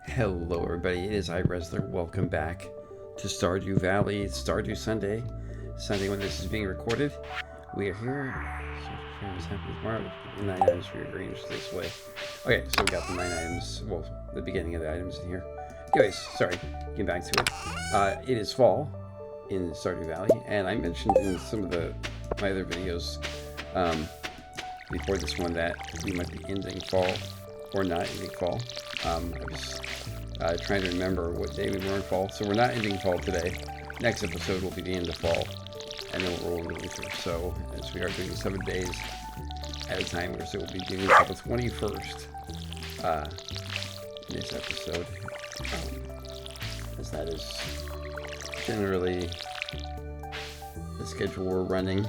Hello, everybody. It is iResler. Welcome back to Stardew Valley. It's Stardew Sunday. Sunday when this is being recorded. We are here. Is happening tomorrow. 9 items rearranged this way. Okay, so we got the 9 items. Well, the beginning of the items in here. Anyways, sorry. Getting back to it. It is fall in Stardew Valley, and I mentioned in some of my other videos before this one that we might be ending fall or not ending fall. I was trying to remember what day we were in fall. So we're not ending fall today. Next episode will be the end of fall, and then we'll roll into winter. So as we are doing 7 days at a time, so we'll be doing until the 21st in this episode, as that is generally the schedule we're running.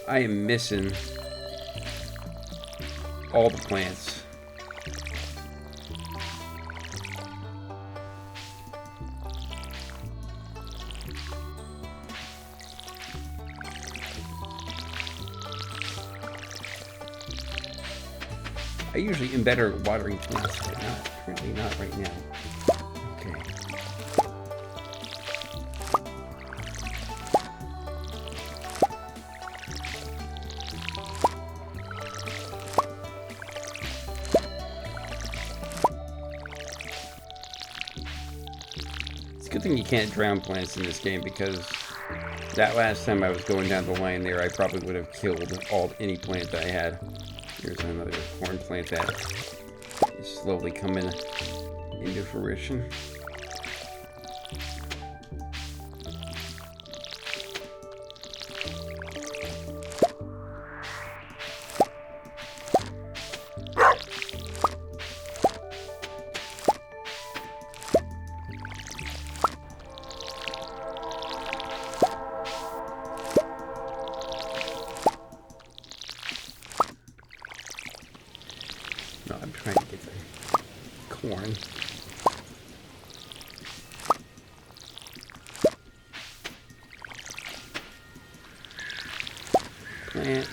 I am missing all the plants. I usually am better at watering plants, but currently not right now. Okay. Good thing you can't drown plants in this game, because that last time I was going down the line there, I probably would have killed any plant that I had. Here's another corn plant that is slowly coming into fruition. No, I'm trying to get the corn. Plant.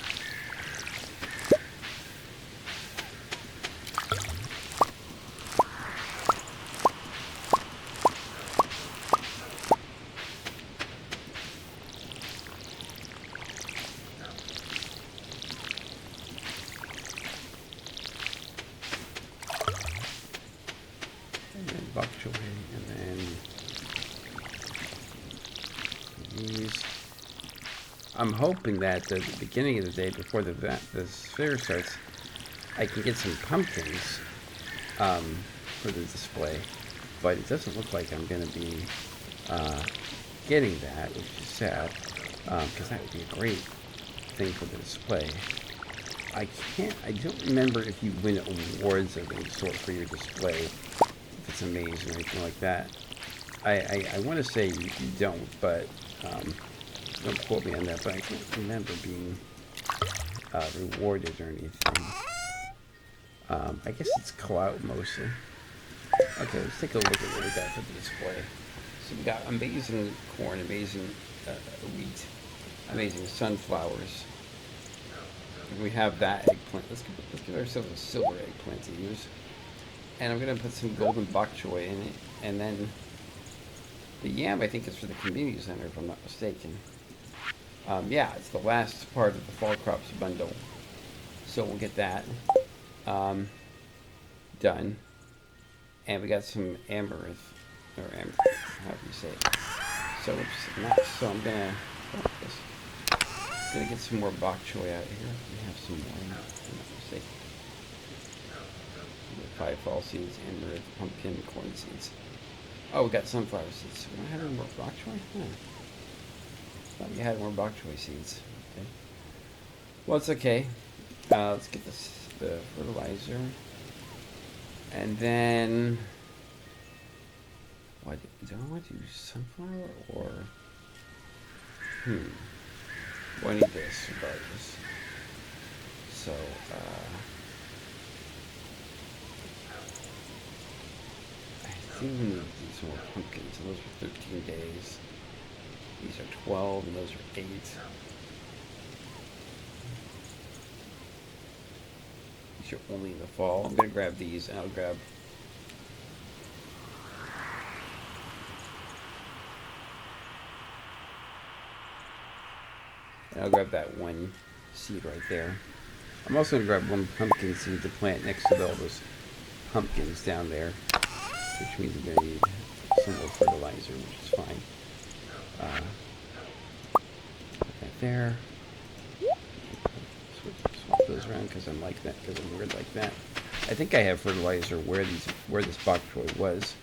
Bok choy, and then these. I'm hoping that at the beginning of the day, before the fair starts, I can get some pumpkins for the display, but it doesn't look like I'm going to be getting that, which is sad, because that would be a great thing for the display. I don't remember if you win awards of any sort for your display, if it's amazing or anything like that. I want to say you don't, but don't quote me on that, but I can't remember being rewarded or anything. I guess it's clout mostly. Okay, let's take a look at what we got for the display. So we got amazing corn, amazing wheat, amazing sunflowers. We have that eggplant. Let's give ourselves a silver eggplant to use. And I'm going to put some golden bok choy in it. And then the yam, I think, is for the community center, if I'm not mistaken. Yeah, it's the last part of the fall crops bundle. So we'll get that done. And we got some amaranth, or however you say it. So I'm gonna get some more bok choy out of here. We have some more, if I'm not mistaken. 5 fall seeds, amaranth, pumpkin, corn seeds. Oh, we got sunflower seeds. Do I have any more bok choy? Thought we had more bok choy seeds. Okay. Well, it's okay. Let's get the fertilizer. And then, what, do I want to use sunflower or Well, I need this regardless. So, I think we need some more pumpkins. And those are 13 days. These are 12, and those are 8. These are only in the fall. I'm going to grab these, and I'll grab... And I'll grab that one seed right there. I'm also going to grab one pumpkin seed to plant next to all those pumpkins down there, which means I'm going to need some more fertilizer, which is fine. Put that there. Swap those around because I'm like that, because I'm weird like that. I think I have fertilizer where this bok choy was.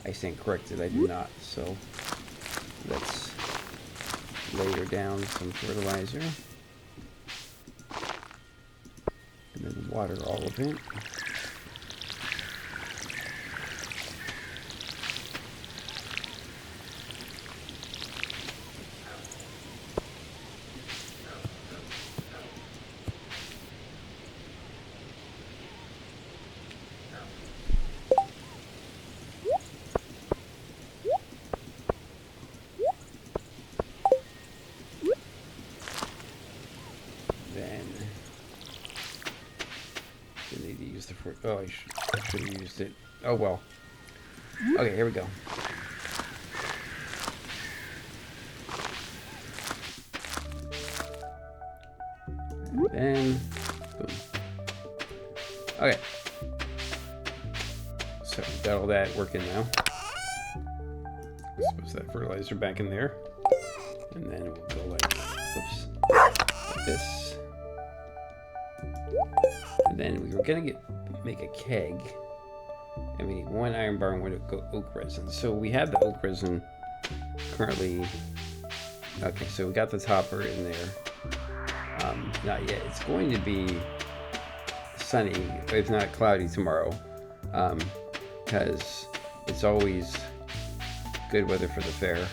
I stand corrected, I do not. So let's layer down some fertilizer. And then water all of it. Oh, I should have used it. Oh, well. Okay, here we go. And boom. Okay. So, got all that working now. Let's put that fertilizer back in there. And then we'll go like, oops, like this. And then we were going to make a keg. And we need 1 iron bar and 1 oak resin. So we have the oak resin currently. Okay, so we got the topper in there. Not yet. It's going to be sunny, if not cloudy, tomorrow. Because it's always good weather for the fair.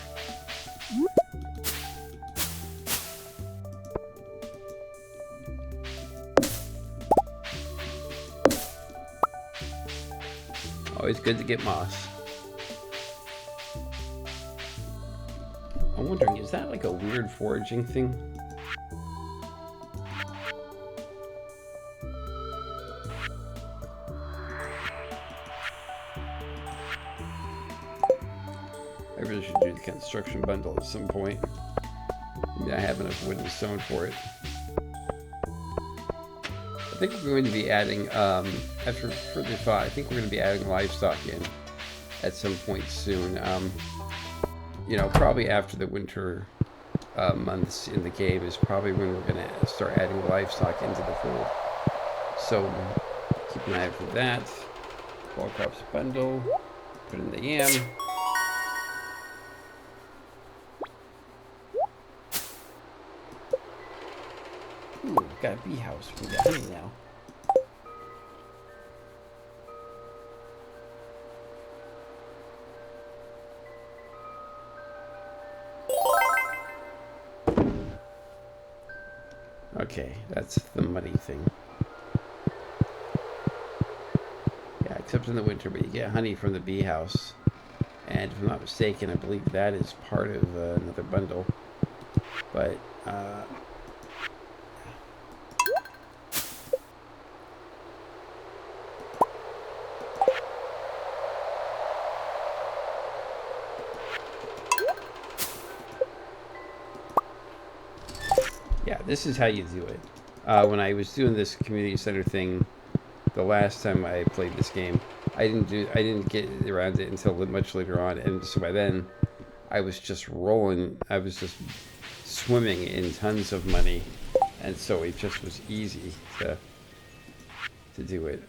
Always good to get moss. I'm wondering, is that like a weird foraging thing? I really should do the construction bundle at some point. Maybe I have enough wood and stone for it. I think we're going to be adding, after further thought, I think we're going to be adding livestock in at some point soon. You know, probably after the winter months in the cave is probably when we're going to start adding livestock into the fold. So keep an eye out for that. Fall crops bundle, put in the yam. Ooh, we've got a bee house. We got honey now. Okay, that's the muddy thing. Yeah, except in the winter, but you get honey from the bee house. And if I'm not mistaken, I believe that is part of another bundle. But, yeah, this is how you do it. When I was doing this community center thing the last time I played this game, I didn't get around to it until much later on, and so by then I was just rolling. I was just swimming in tons of money, and so it just was easy to do it.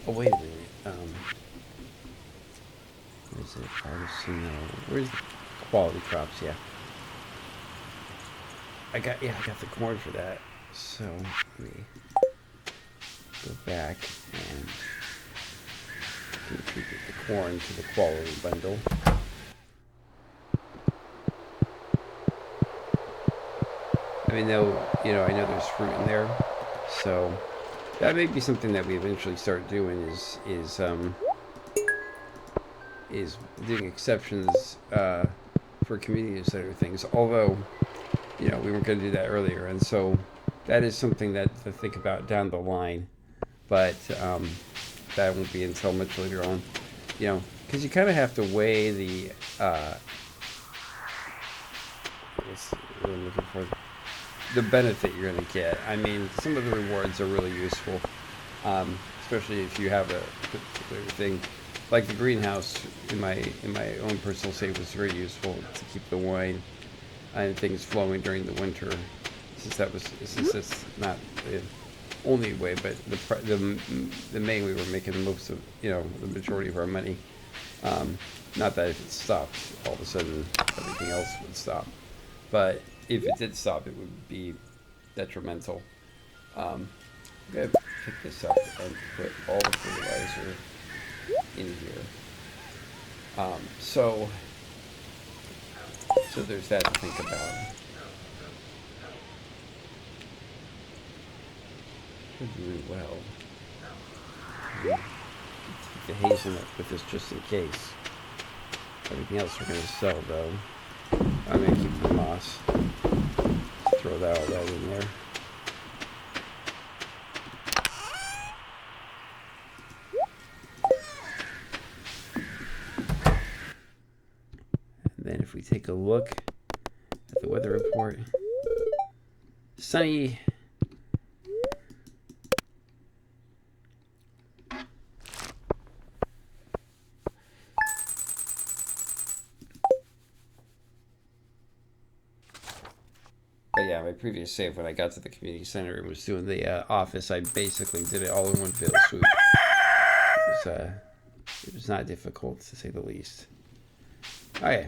Oh, wait a minute. Is it artisan? Where's the quality crops? Yeah. I got the corn for that. So let me go back and contribute the corn to the quality bundle. I mean, though, I know there's fruit in there, so that may be something that we eventually start doing. Is doing exceptions for community center things. Although, we weren't going to do that earlier, and so that is something to think about down the line. But that won't be until much later on. Because you kind of have to weigh the. What's what I'm looking for? The benefit you're going to get. I mean, some of the rewards are really useful, especially if you have a particular thing. Like the greenhouse in my own personal save was very useful to keep the wine and things flowing during the winter. Since that's not the only way, but the main way we were making most of the majority of our money. Not that if it stopped, all of a sudden everything else would stop. But if it did stop, it would be detrimental. I'm gonna pick this up and put all the fertilizer in here. So there's that to think about. We're doing well. Keep the hazelnut with us just in case. Everything else we're going to sell, though. I'm going to keep the moss. Throw all that in there. And then if we take a look at the weather report, sunny. But yeah, my previous save when I got to the community center and was doing the office, I basically did it all in one fell swoop. It was not difficult, to say the least. Okay.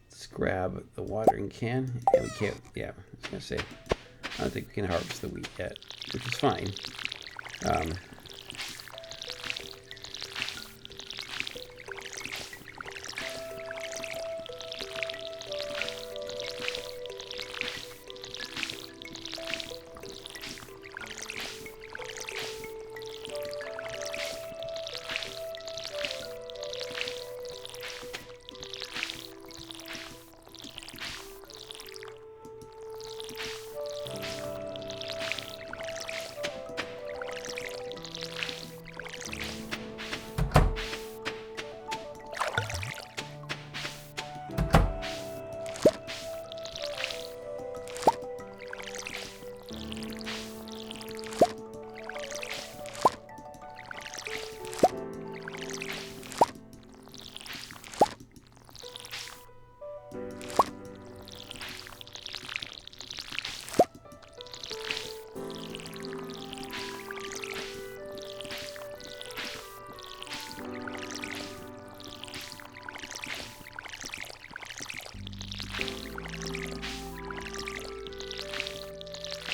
Let's grab the watering can. And we can't, I was going to say, I don't think we can harvest the wheat yet, which is fine.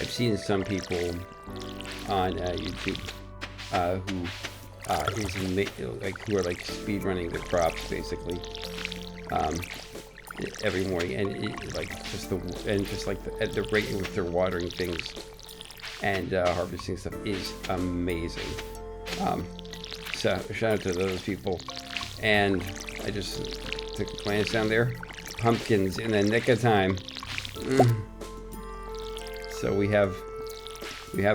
I've seen some people on YouTube who who are like speed running the crops basically every morning, and at the rate with their watering things and harvesting stuff is amazing. So shout out to those people. And I just took a glance down there. Pumpkins in the nick of time. So we have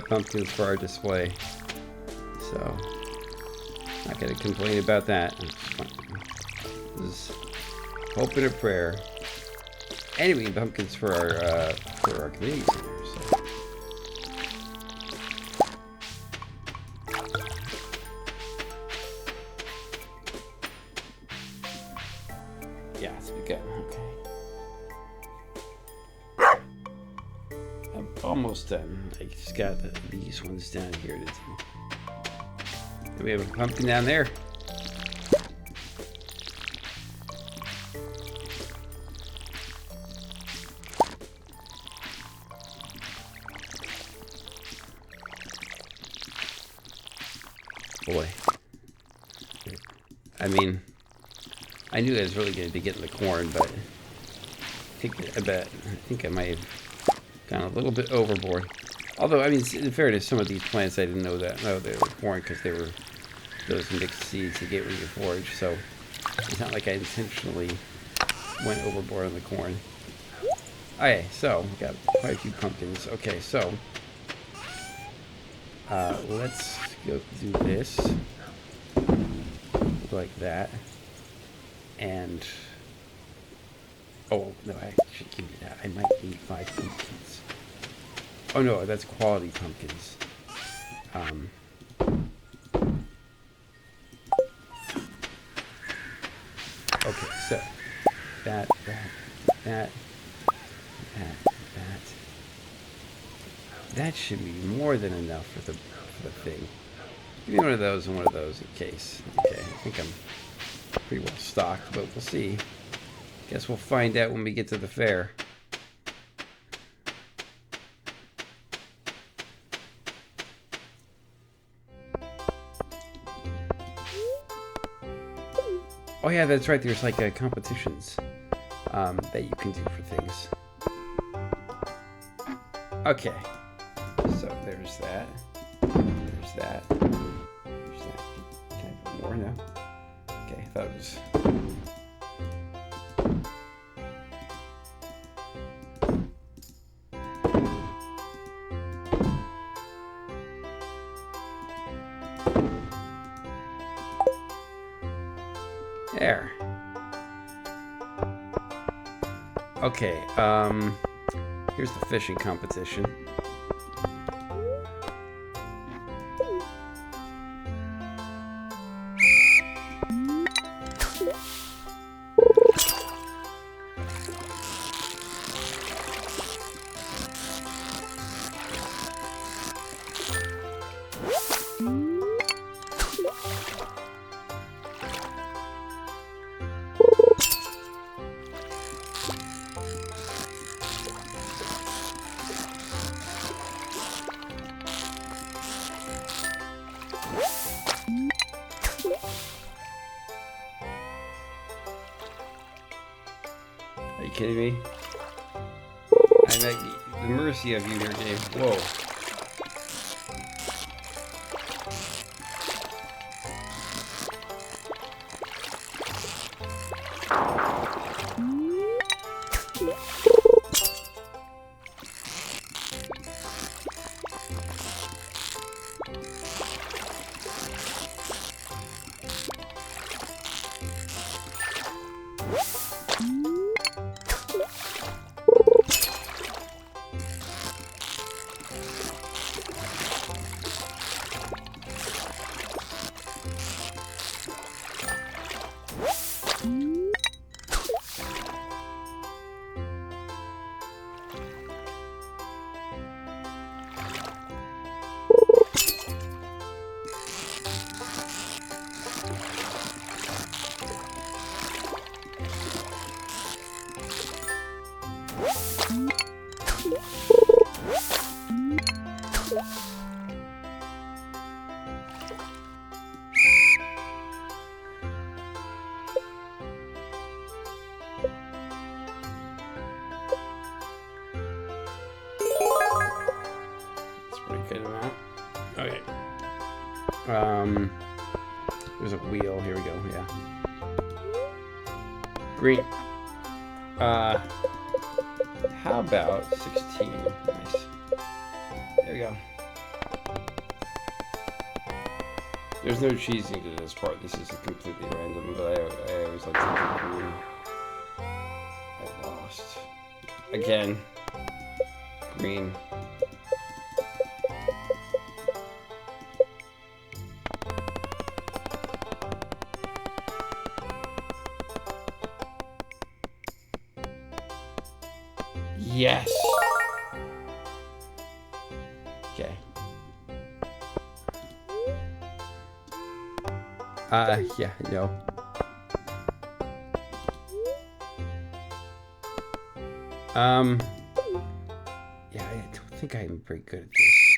pumpkins for our display. So not gonna complain about that. This is hope and a prayer. Anyway, pumpkins for our community center. So. Yeah, it's good. Okay. I'm almost done. I just got these ones down here to do. And we have a pumpkin down there. Boy. I mean, I knew I was really going to be getting the corn, but I think I might have gone a little bit overboard. Although, I mean, in fairness, some of these plants I didn't know they were corn because they were those mixed seeds you get when you forage. So it's not like I intentionally went overboard on the corn. Okay, so we got quite a few pumpkins. Okay, so let's go do this like that, and oh no, I should give me that. I might need 5 pumpkins. Oh no, that's quality pumpkins. Okay, so that. That should be more than enough for the thing. Give me one of those and one of those in case. Okay, I think I'm pretty well stocked, but we'll see. Guess we'll find out when we get to the fair. Oh yeah, that's right. There's like competitions that you can do for things. Okay, so there's that. There's that. There's that. Can I put more now? Okay, I thought it was. There. Okay, here's the fishing competition. Are you kidding me? I'm at the mercy of you here, Dave. Whoa. Good amount. Okay. There's a wheel. Here we go. Yeah. Green. How about 16? Nice. There we go. There's no cheesing to this part. This is completely random, but I always like to do green. I lost. Again. Green. Yes. Okay. Yeah, no. Yeah, I don't think I'm very good at this.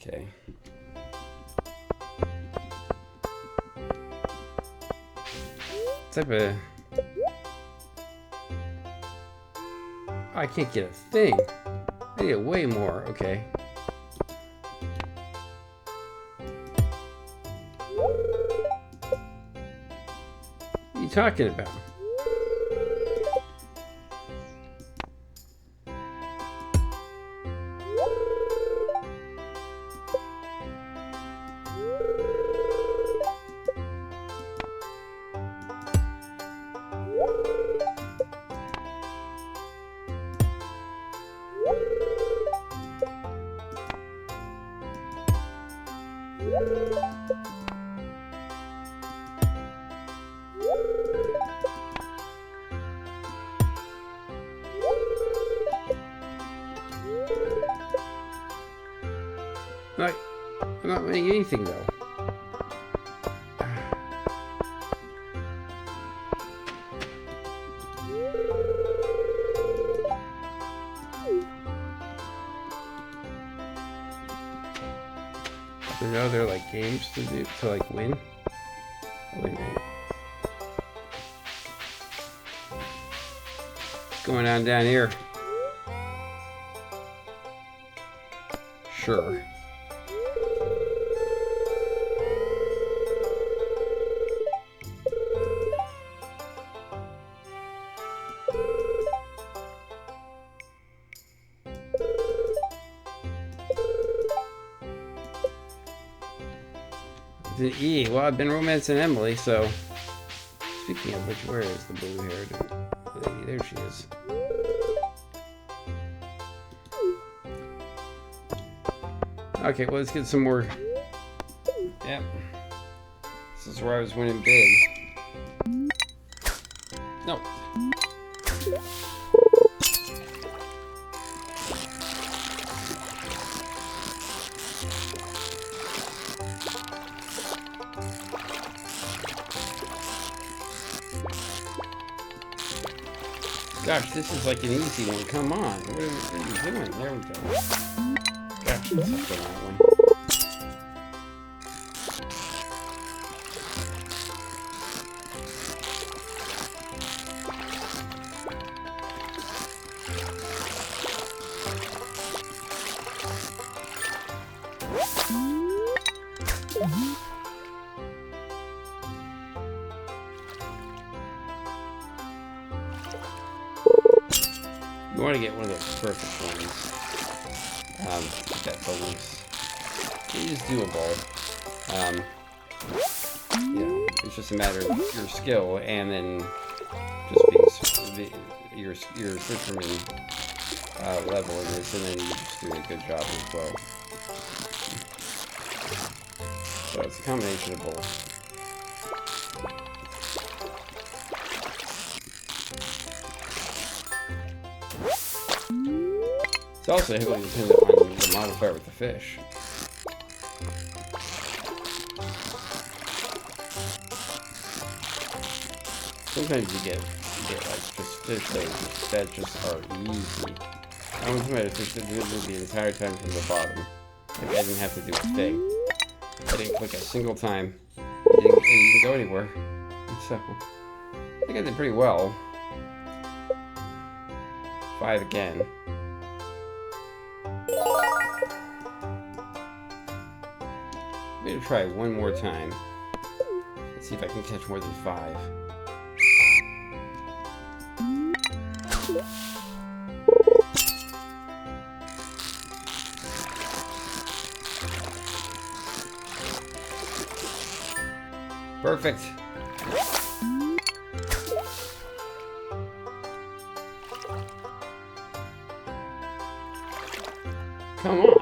Okay. Type of... I can't get a thing. I need way more. Okay. What are you talking about? I'm not making anything though. So now they're like games to do to like win. Oh, wait a minute. What's going on down here? Sure. It's an E. Well, I've been romancing Emily, so... Speaking of which, where is the blue-haired lady? There she is. Okay, well, let's get some more... Yep. This is where I was winning big. No. Gosh, this is like an easy one. Come on. What are you doing? There we go. Gosh, this is the right one. You want to get one of those perfect ones. That bonus. It is doable. You know, it's just a matter of your skill and then just being your fisherman level in this, and then you just do a good job as well. So it's a combination of both. It's also heavily dependent on the modifier with the fish. Sometimes you get like just fish that just are easy. I once met a fish that did it the entire time from the bottom. Like I didn't have to do a thing. I didn't click a single time. It didn't go anywhere. So I think I did pretty well. 5 again. I'm gonna try one more time. Let's see if I can catch more than 5. Perfect. Come on.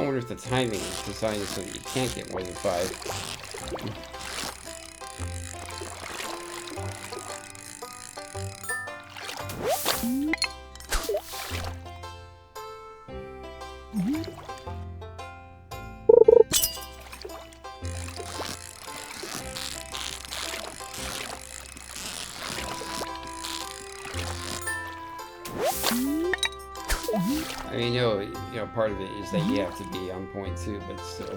wonder if the timing is designed so that you can't get more than 5. I mean, part of it is that you have to be on point too, but still.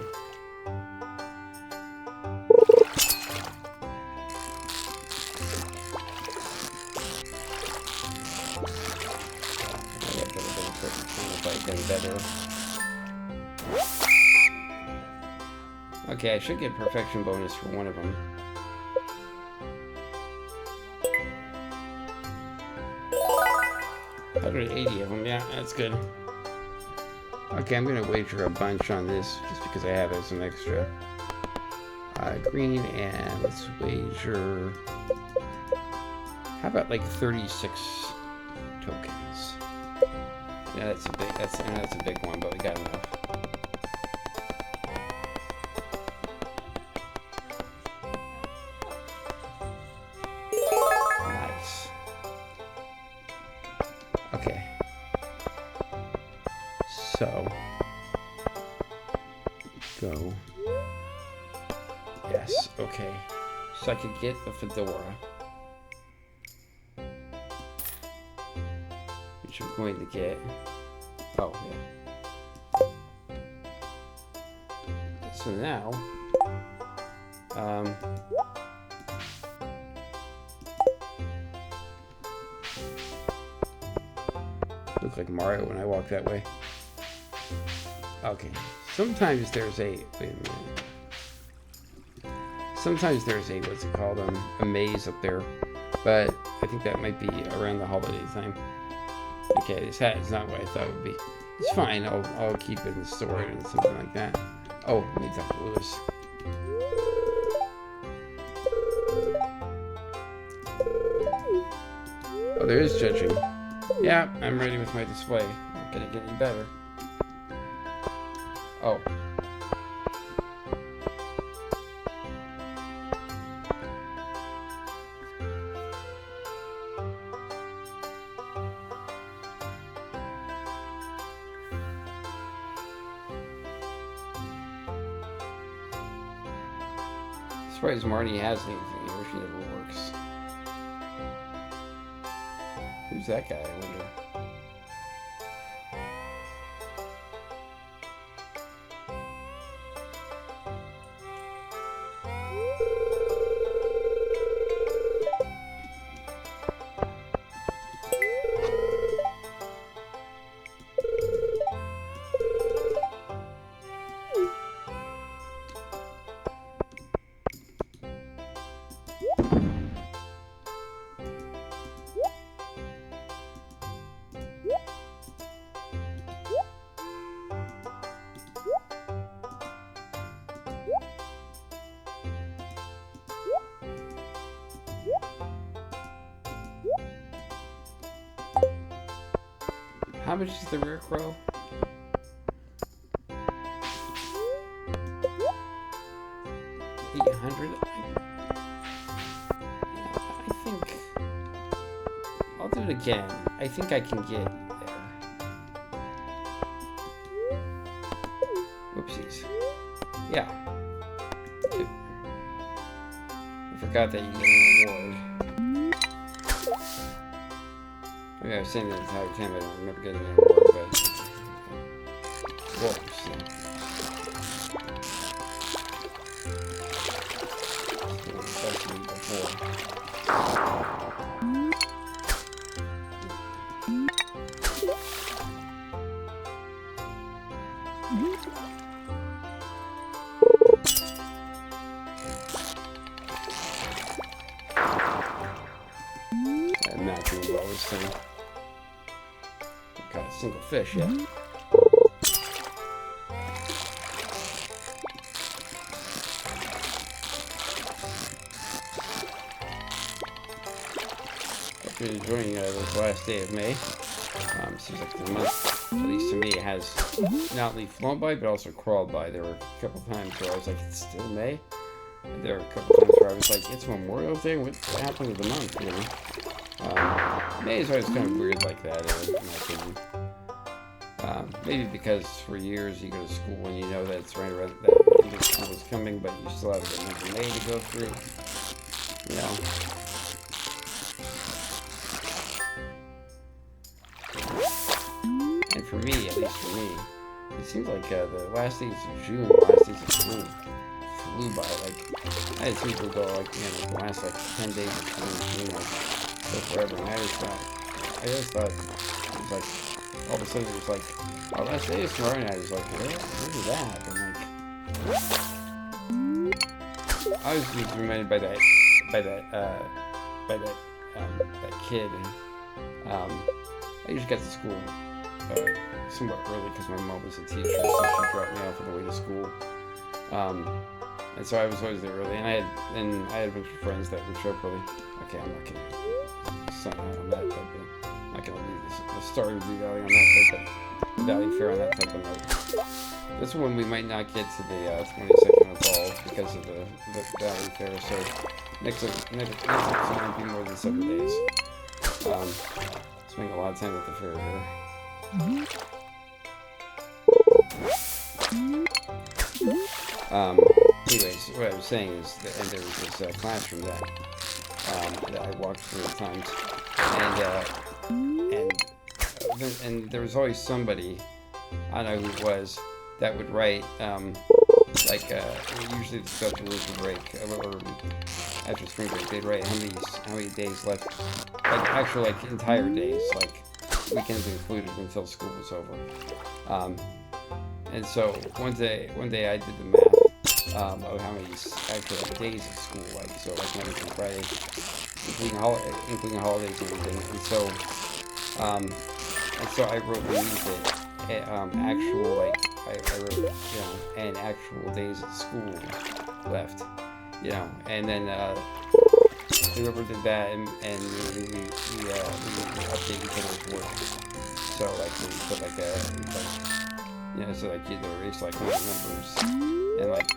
That could have been perfect if I'd done better. Okay, I should get perfection bonus for one of them. 180 of them, yeah, that's good. Okay, I'm gonna wager a bunch on this just because I have it as an extra. Green, and let's wager. How about like 36 tokens? Yeah, that's a big. I know that's a big one, but we got enough. Nice. Okay. So, go. Yes, okay. So I could get the fedora, which I'm going to get. Oh, yeah. So now, look like Mario when I walk that way. Okay. Sometimes there's a, wait a minute. Sometimes there's a, what's it called, a maze up there. But I think that might be around the holiday time. Okay, this hat is not what I thought it would be. It's fine, I'll keep it in the store and something like that. Oh, let me talk to Lewis. Oh, there is judging. Yeah, I'm ready with my display. Not gonna get any better. Oh. I'm surprised Marnie has anything here. She never works. Who's that guy, I wonder? How much is the rear crow? 800? I think I'll do it again. I think I can get there. Whoopsies. Yeah. I forgot that you get an award. I was saying that the entire time I don't remember getting an award, but whoops. I'm not doing well this thing. Got a single fish yet. Hope you're enjoying this last day of May. Seems like the month, at least to me, has not only flown by but also crawled by. There were a couple times where I was like, it's still May. And there were a couple times where I was like, it's Memorial Day. What happened to the month? You know, May is always kind of weird like that, in my opinion. Maybe because for years you go to school and you know that it's right around that the end of school is coming, but you still have the month of May to go through. You know. And for me, at least for me, it seems like the last days of June, the last days of June flew by. Like, I had people go like, the last like 10 days of June, like, go forever. And I just thought it was like, all of a sudden it was like, oh, last day is tomorrow, and I was like, when did that happen? Like, I was just reminded by that kid. I usually got to school somewhat early because my mom was a teacher, so she dropped me off on the way to school. And so I was always there early, and I had a bunch of friends that would show up early. Okay, I'm not gonna sign out on that type of. I'm not gonna leave the Stardew Valley on that type of Valley Fair on that type of note. This one we might not get to the 22nd of fall because of the Valley Fair. So next episode might be more than 7 days. Spending a lot of time at the fair here. Anyways, what I was saying is that, and there was this classroom that I walked through at times, and there was always somebody, I don't know who it was, that would write usually after winter break or after spring break, they'd write how many days left, like actual like entire days, like weekends included until school was over. And so one day I did the math of how many actual like, days of school, like so like Monday through Friday, including holidays and everything. And so I wrote beneath it actual like I wrote and actual days of school left, and then whoever did that and we update each other's work. So like we put so like either erase like one of the numbers and like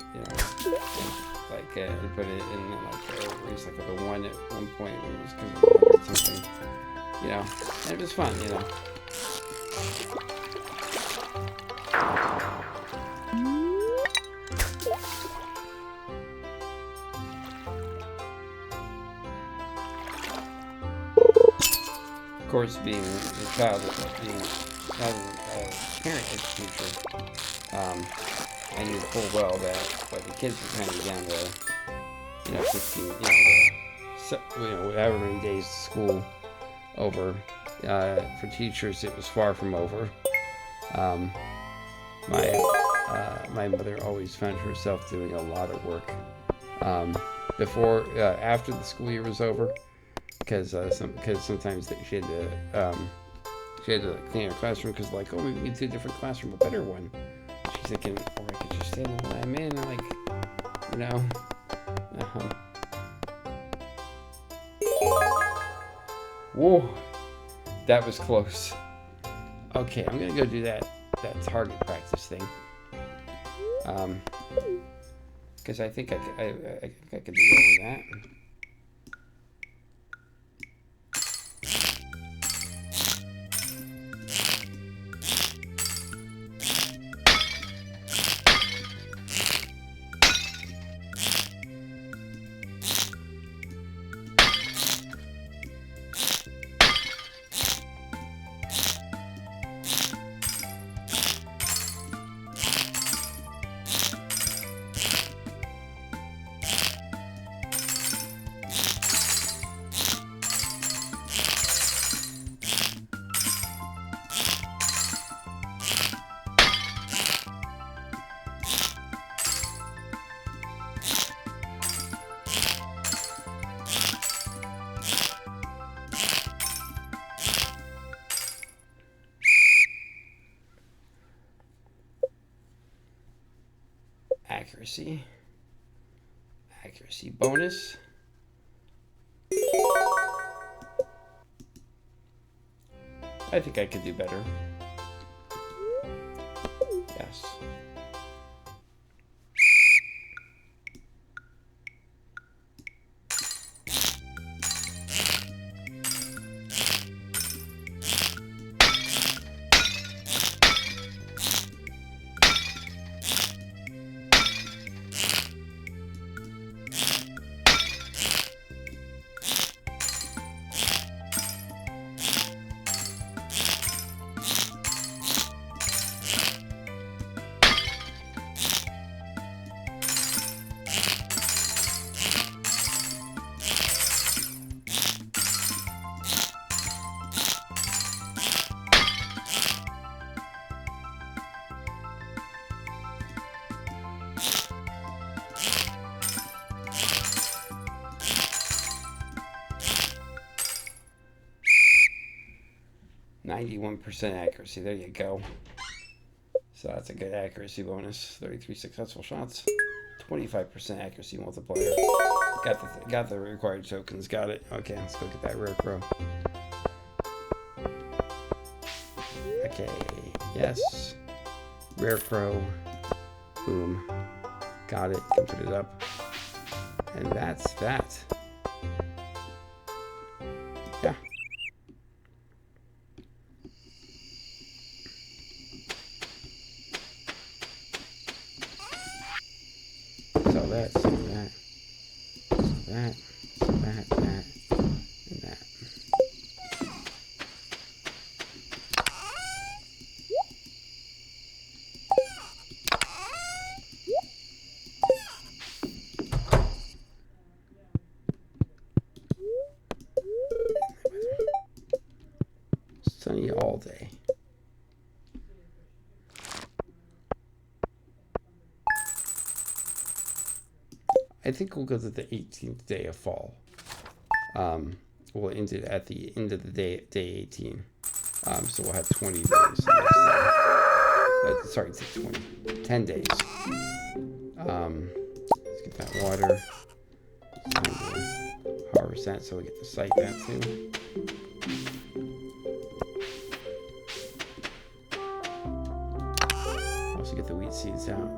and put it in like erase like the one at one point when it was because of something, and it was fun, Of course, being a child, being not a parent as a teacher, I knew full well that the kids were kind of down to 15, however many days of school over. For teachers, it was far from over. My mother always found herself doing a lot of work after the school year was over, because sometimes she had to clean her classroom because we can get to a different classroom, a better one. She's thinking, or I could just stay in the one I'm in, Whoa, that was close. Okay, I'm gonna go do that target practice thing. Because I think I could do well with that. Accuracy bonus. I think I could do better. Yes. %, accuracy. There you go. So that's a good accuracy bonus. 33 successful shots. 25% accuracy multiplier. Got the required tokens. Got it. Okay, let's go get that rare crow. Okay. Yes. Rare crow. Boom. Got it. Can put it up. And that's that. Yeah. That, and that. Sunny all day. I think we'll go to the 18th day of fall. We'll end it at the end of the day 18. So we'll have 20 days the next day. Sorry, 20. 10 days. Let's get that water. Harvest that so we get to sight that too. Also get the wheat seeds out.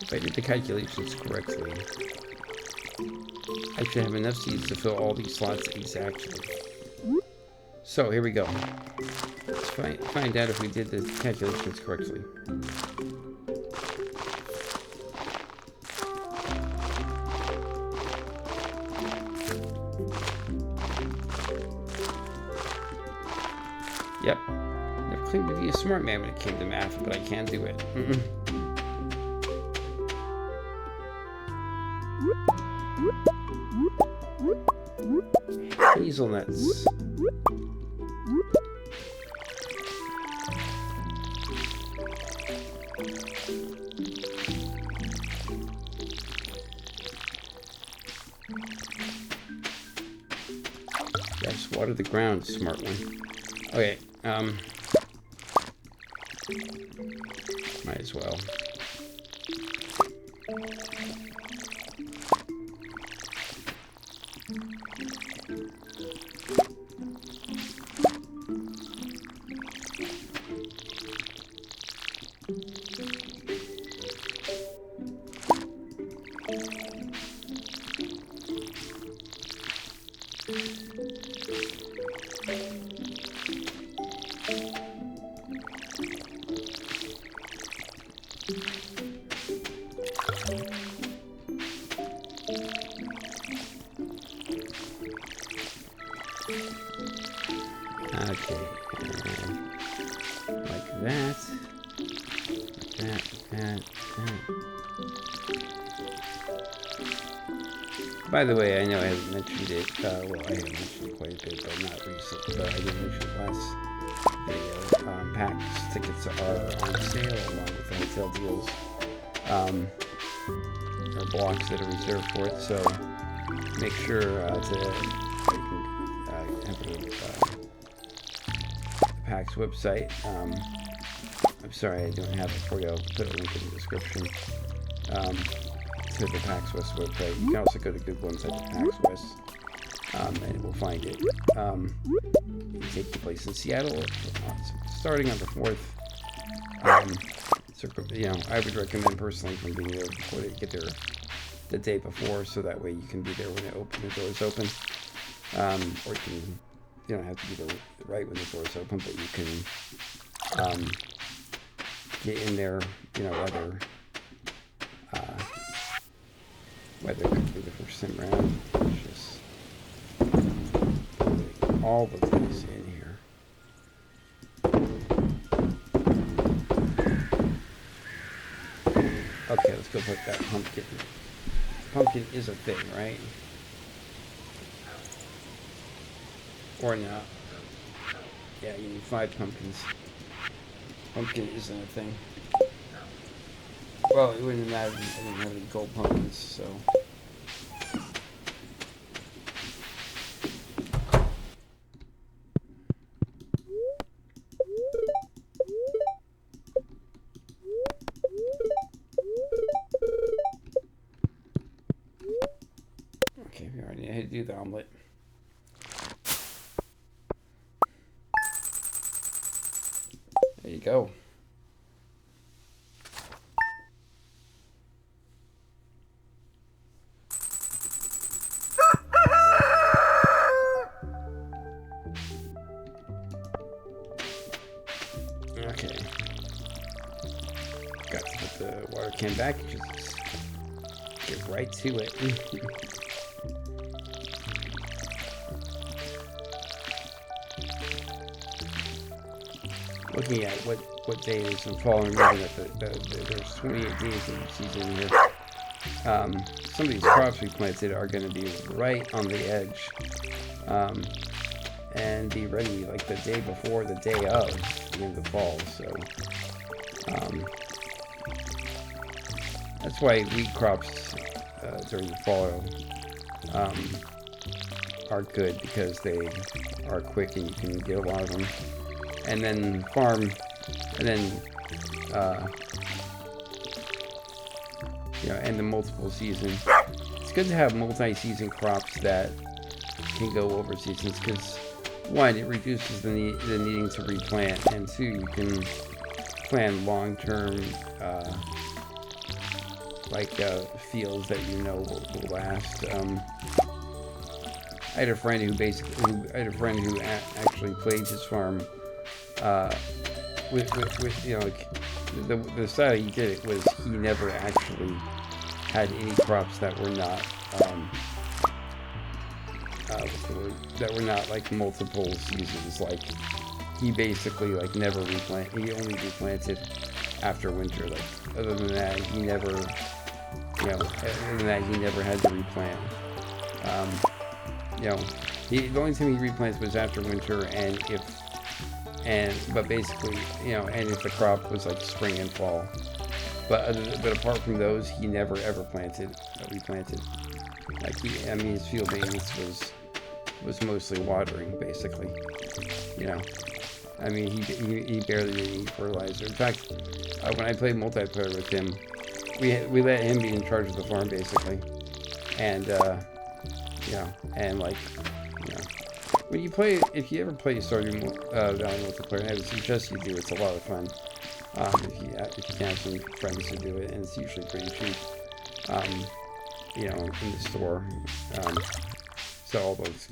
If I did the calculations correctly, I should have enough seeds to fill all these slots exactly. So here we go. Let's find out if we did the calculations correctly. Yep. Never claimed to be a smart man when it came to math, but I can do it. Hazelnuts. Just water the ground, smart one. Okay, might as well. Okay, like that, that. By the way, I know I haven't mentioned it, well, I have mentioned it quite a bit, but not recently, but I did mention it last video, packs tickets are on sale along with the hotel deals. Or blocks that are reserved for it. So make sure to have the PAX website. I'm sorry I don't have it for you. I'll put a link in the description to the PAX West website. You can also go to Google and type PAX West, and we'll find it. It'll take the place in Seattle, starting on the 4th. So, I would recommend personally from being there before they get there the day before, so that way you can be there when the doors open. Or you don't have to be there right when the doors open, but you can get in there, whether it could be the first time around. Just putting all of these in here. Okay, let's go put that pumpkin. Pumpkin is a thing, right? Or not. Yeah, you need 5 pumpkins. Pumpkin isn't a thing. Well, it wouldn't matter if I didn't have any gold pumpkins, so. Okay, we already know how to do the omelet. There you go. Okay. Got to put the water can back. Just get right to it. Looking at what day it is in fall, and remembering that there's 28 days of the season here. Some of these crops we planted are going to be right on the edge, and be ready like the day before, the day of the end of fall. So that's why wheat crops during the fall are good, because they are quick and you can get a lot of them. And then and the multiple season. It's good to have multi-season crops that can go over seasons, because 1, it reduces the needing to replant, and 2, you can plan long-term fields that will last. I had a friend who actually played his farm with the style he did it was he never actually had any crops that were not like multiple seasons. Like he basically never replanted. He only replanted after winter. Like other than that, he never had to replant. The only time he replants was after winter, and if the crop was like spring and fall. But apart from those, he never ever replanted. His field maintenance was mostly watering, basically. He barely did any fertilizer. In fact, when I played multiplayer with him, we let him be in charge of the farm, basically. And if you ever play Stardew Valley multiplayer, I would suggest you do. It's a lot of fun. If you can have some friends to do it, and it's usually pretty cheap. In the store. So although it's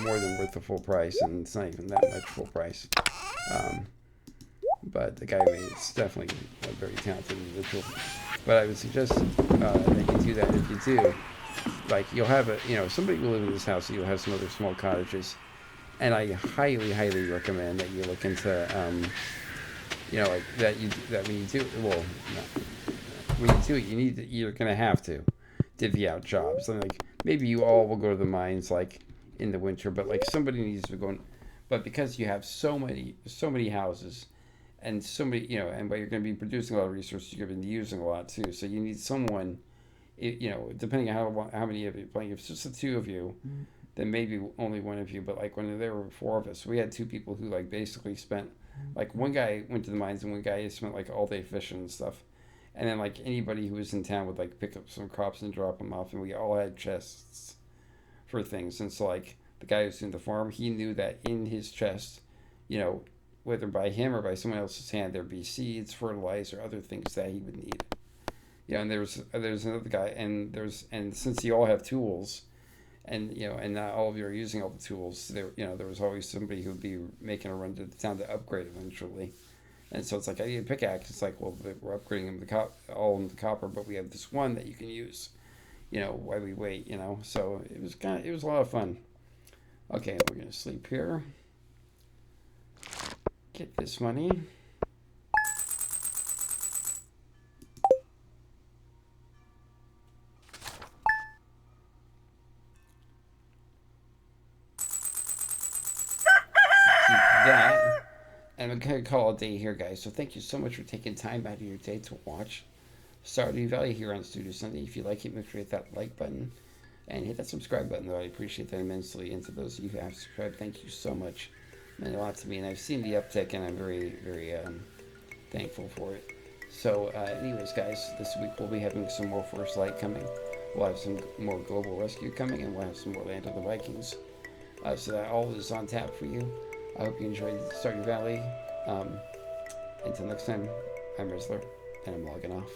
more than worth the full price, and it's not even that much full price. But the guy it's definitely a very talented individual. But I would suggest that you do that. If you do, you'll have somebody will live in this house, and you'll have some other small cottages. And I highly, highly recommend that you look into, that when you do, when you do it, you're going to have to divvy out jobs. And maybe you all will go to the mines in the winter, but somebody needs to go. But because you have so many houses, and somebody, and but you're going to be producing a lot of resources, you're going to be using a lot too. So you need someone, depending on how many of you playing. If it's just the two of you, then maybe only one of you. But like when there were four of us, we had two people who like basically spent, like one guy went to the mines and one guy spent like all day fishing and stuff. And then like anybody who was in town would like pick up some crops and drop them off, and we all had chests for things. And so like the guy who's in the farm, he knew that in his chest, you know, whether by him or by someone else's hand, there'd be seeds, fertilizer, other things that he would need. And there's another guy, and since you all have tools, and not all of you are using all the tools, there was always somebody who would be making a run to the town to upgrade eventually. And so it's like, I need a pickaxe. It's like, well, we're upgrading them to all into copper, but we have this one that you can use. While we wait. So it was a lot of fun. Okay, we're gonna sleep here. Get this money. Keep that. And I'm going to call it a day here, guys. So thank you so much for taking time out of your day to watch Stardew Valley here on Studio Sunday. If you like it, make sure you hit that like button and hit that subscribe button, though. I appreciate that immensely. And to those of you who have subscribed, thank you so much. It meant a lot to me. And I've seen the uptick, and I'm very, very thankful for it. So, anyways, guys, this week we'll be having some more First Light coming. We'll have some more Global Rescue coming, and we'll have some more Land of the Vikings. So that all is on tap for you. I hope you enjoyed Stardew Valley. Until next time, I'm Rizzler, and I'm logging off.